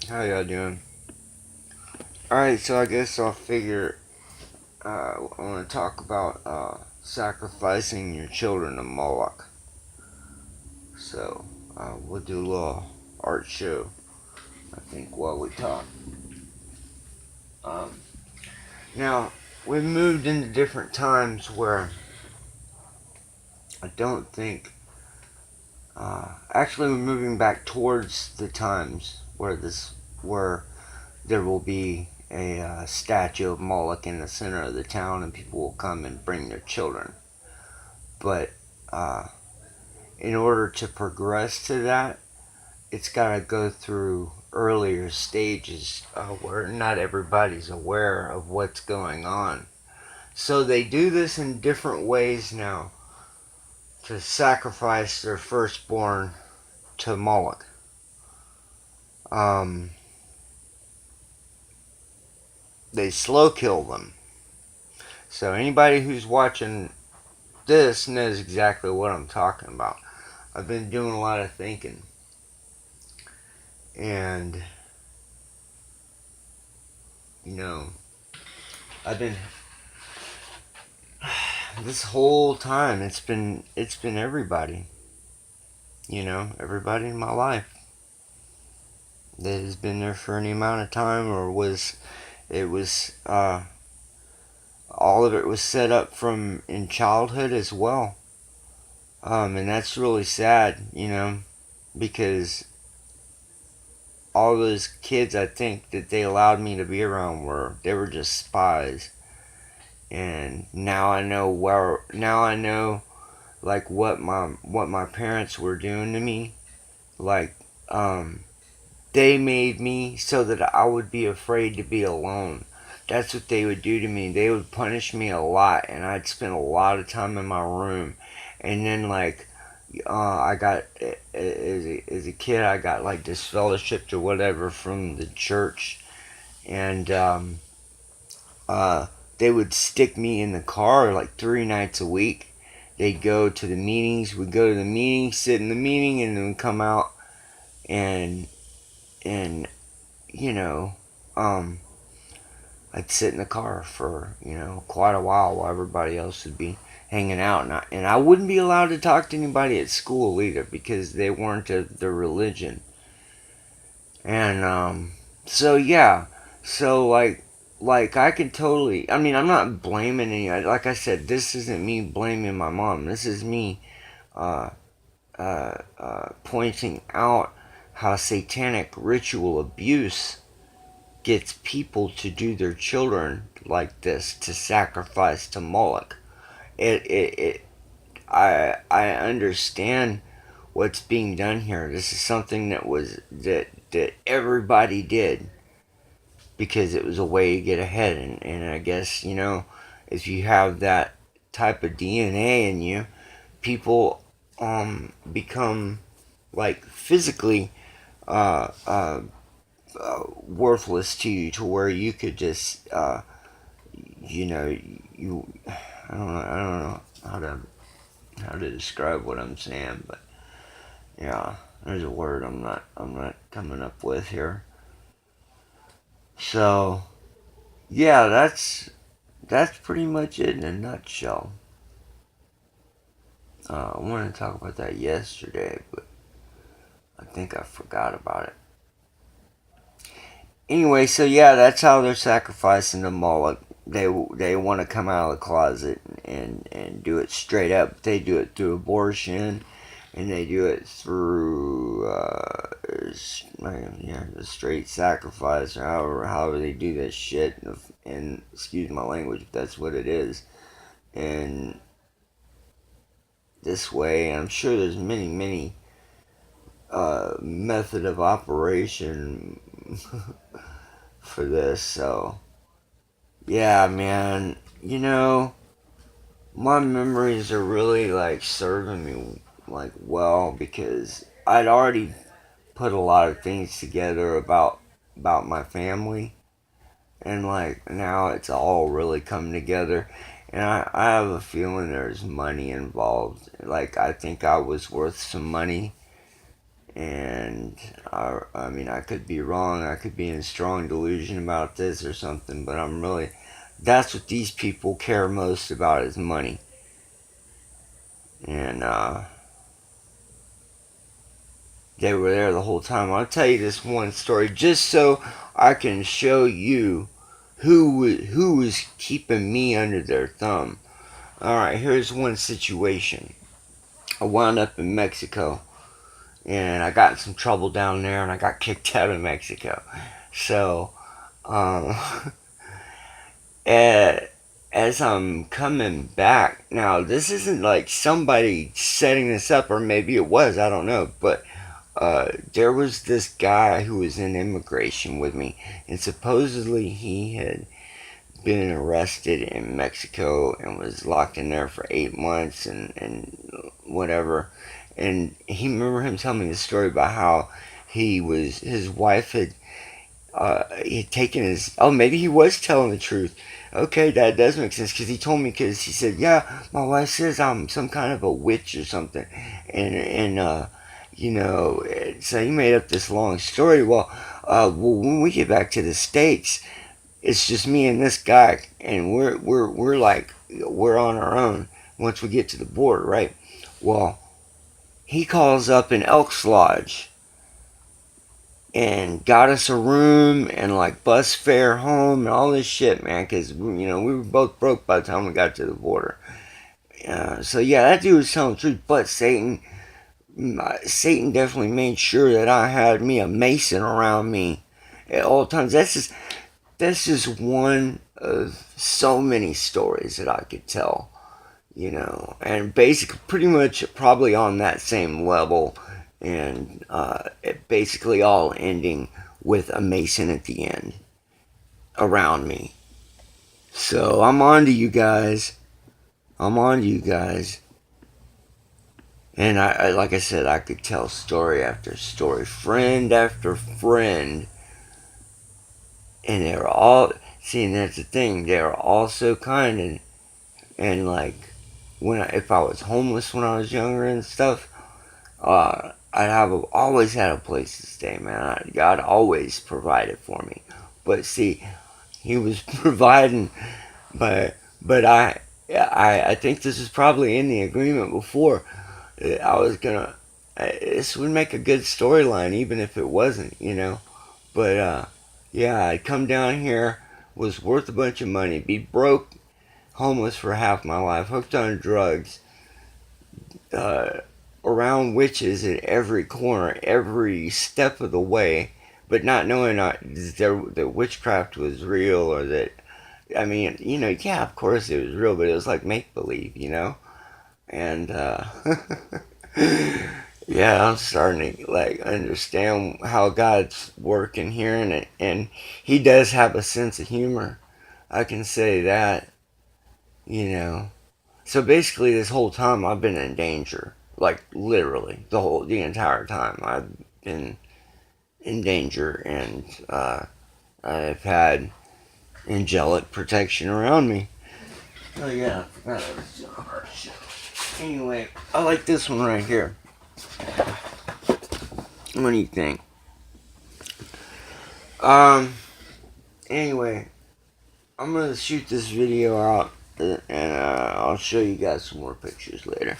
How y'all doing? Alright, so I guess I'll figure I want to talk about sacrificing your children to Moloch. So we'll do a little art show, I think, while we talk. Um, Now, we've moved into different times where I don't think. Actually, we're moving back towards the times where there will be a statue of Moloch in the center of the town, and people will come and bring their children. But uh, in order to progress to that, it's got to go through earlier stages where not everybody's aware of what's going on. So they do this in different ways now to sacrifice their firstborn to Moloch. Um, they slow kill them. So anybody who's watching this knows exactly what I'm talking about. I've been doing a lot of thinking. And, you know, I've been this whole time it's been everybody, everybody in my life that has been there for any amount of time, or was all of it was set up from in childhood as well. And that's really sad, because all those kids, I think, that they allowed me to be around they were just spies. And now I know like what my parents were doing to me. Like, they made me so that I would be afraid to be alone. That's what they would do to me. They would punish me a lot, and I'd spend a lot of time in my room. And then, like, I got as a kid, I got like disfellowshipped or whatever from the church, and uh, they would stick me in the car like 3 nights a week. They'd go to the meetings. We'd go to the meeting, sit in the meeting, and then come out and and you know, um, I'd sit in the car for quite a while everybody else would be hanging out, and I wouldn't be allowed to talk to anybody at school either because they weren't of the religion. And so yeah, so like I can totally. I mean, I'm not blaming any. Like I said, this isn't me blaming my mom. This is me uh, pointing out how satanic ritual abuse gets people to do their children like this, to sacrifice to Moloch. It I understand what's being done here. This is something that everybody did because it was a way to get ahead, and I guess if you have that type of DNA in you, people become like physically uh, uh, worthless to you, to where you could just you know you I don't know how to describe what I'm saying, but yeah, there's a word I'm not coming up with here. So yeah, that's pretty much it in a nutshell. I wanted to talk about that yesterday, but I think I forgot about it. Anyway, so yeah, that's how they're sacrificing the Moloch. They want to come out of the closet and do it straight up. They do it through abortion, and they do it through the straight sacrifice, or however they do that shit. And excuse my language, if that's what it is. And this way, I'm sure there's many method of operation for this. So yeah, man, my memories are really like serving me like well, because I'd already put a lot of things together about my family, and like now it's all really come together. And I have a feeling there's money involved. Like, I think I was worth some money, And I mean, I could be wrong. I could be in strong delusion about this or something, but I'm really, that's what these people care most about is money. And they were there the whole time. I'll tell you this one story just so I can show you who was keeping me under their thumb. All right, here's one situation. I wound up in Mexico, and I got in some trouble down there, and I got kicked out of Mexico. So, um, as I'm coming back, now this isn't like somebody setting this up, or maybe it was, I don't know, but there was this guy who was in immigration with me, and supposedly he had been arrested in Mexico and was locked in there for 8 months and whatever. And he remember him telling me the story about how his wife he had taken his, oh, maybe he was telling the truth. Okay, that does make sense because he told me, because he said, yeah, my wife says I'm some kind of a witch or something. And you know, so he made up this long story. Well, when we get back to the States, it's just me and this guy, and we're like, we're on our own once we get to the border, right? Well, he calls up an Elks Lodge and got us a room and like bus fare home and all this shit, man, because you know we were both broke by the time we got to the border. So yeah, that dude was telling the truth, but Satan definitely made sure that I had me a Mason around me at all times. That's just one of so many stories that I could tell, you know, and basically pretty much probably on that same level, and it basically all ending with a Mason at the end around me. So I'm on to you guys. I'm on to you guys. And like I said, I could tell story after story, friend after friend, and they were all, see, and that's the thing, they were all so kind, and like if I was homeless when I was younger and stuff, always had a place to stay, man. God always provided for me. But see, He was providing, but I think this is probably in the agreement before. I was gonna. This would make a good storyline, even if it wasn't, you know. But yeah, I'd come down here, was worth a bunch of money, be broke, homeless for half my life, hooked on drugs, uh, around witches at every corner, every step of the way, but not knowing that witchcraft was real, or that, I mean, you know, yeah, of course it was real, but it was like make believe, you know? And, yeah, I'm starting to like understand how God's working here, and He does have a sense of humor. I can say that, you know. So basically, this whole time I've been in danger, like literally the entire time I've been in danger, and I've had angelic protection around me. Oh yeah, I forgot I was doing a hard show. Anyway, I like this one right here. What do you think? Um. Anyway, I'm gonna shoot this video out, and I'll show you guys some more pictures later.